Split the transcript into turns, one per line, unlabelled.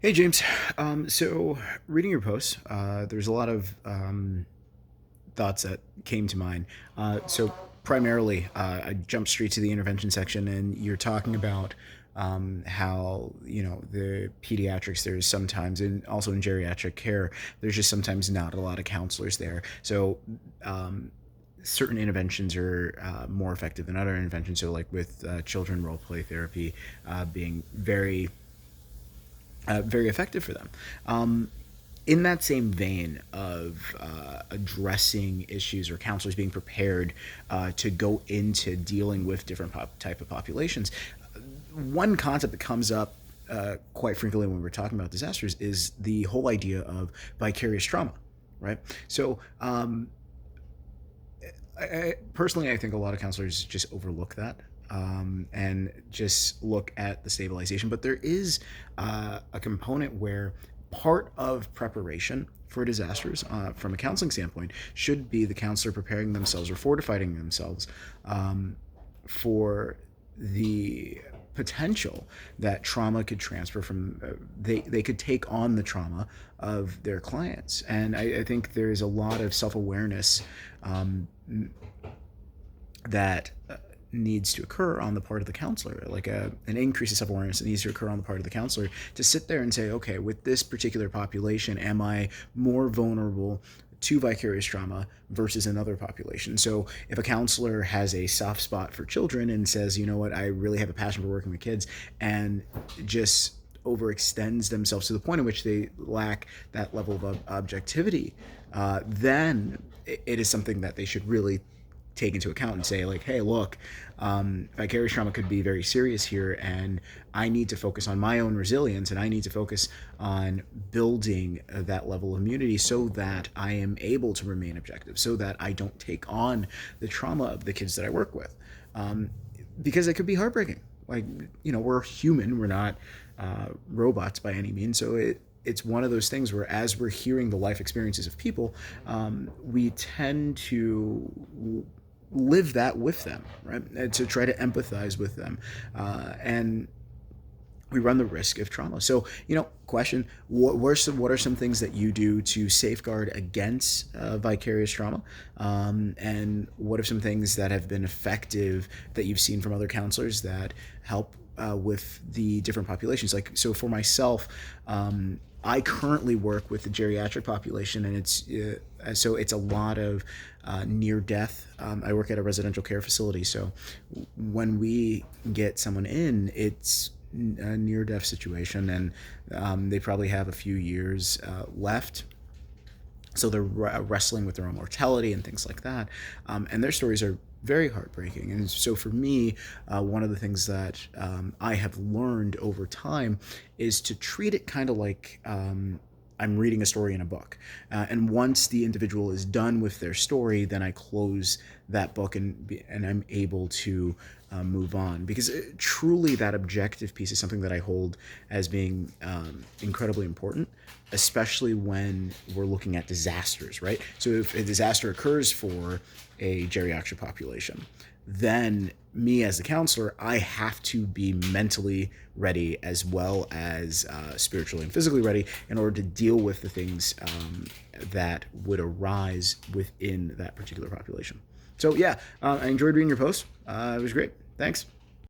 Hey James, so reading your posts, there's a lot of thoughts that came to mind. So primarily, I jumped straight to the intervention section, and you're talking about how the pediatrics there's sometimes, and also in geriatric care, there's just sometimes not a lot of counselors there. So um, certain interventions are more effective than other interventions. So like with children role play therapy being very effective for them. In that same vein of addressing issues or counselors being prepared to go into dealing with different type of populations, one concept that comes up quite frequently when we're talking about disasters is the whole idea of vicarious trauma, right? So personally, I think a lot of counselors just overlook that and just look at the stabilization. But there is a component where part of preparation for disasters, from a counseling standpoint, should be the counselor preparing themselves or fortifying themselves for the potential that trauma could transfer from they could take on the trauma of their clients. And I think there's a lot of self-awareness um, that needs to occur on the part of the counselor, like an increase of self-awareness that needs to occur on the part of the counselor to sit there and say, okay, with this particular population, am I more vulnerable to vicarious trauma versus another population? So if a counselor has a soft spot for children and says, you know what, I really have a passion for working with kids, and just overextends themselves to the point in which they lack that level of objectivity, then it is something that they should really take into account and say, like, hey, look, vicarious trauma could be very serious here, and I need to focus on my own resilience, and I need to focus on building that level of immunity so that I am able to remain objective, so that I don't take on the trauma of the kids that I work with, because it could be heartbreaking. Like, we're human, we're not robots by any means. So it's one of those things where, as we're hearing the life experiences of people, we tend to live that with them, right? And to try to empathize with them, and we run the risk of trauma. So, question: what are some things that you do to safeguard against vicarious trauma, and what are some things that have been effective that you've seen from other counselors that help with the different populations? Like, so for myself, I currently work with the geriatric population, and it's a lot of near death. I work at a residential care facility, so when we get someone in, it's a near death situation, and they probably have a few years left. So they're wrestling with their own mortality and things like that, and their stories are very heartbreaking. And so for me, one of the things that I have learned over time is to treat it kind of like I'm reading a story in a book. And once the individual is done with their story, then I close that book, and I'm able to move on. Because truly, that objective piece is something that I hold as being incredibly important, especially when we're looking at disasters, right? So if a disaster occurs for a geriatric population, then me as the counselor, I have to be mentally ready as well as spiritually and physically ready in order to deal with the things that would arise within that particular population. So yeah, I enjoyed reading your post. It was great. Thanks.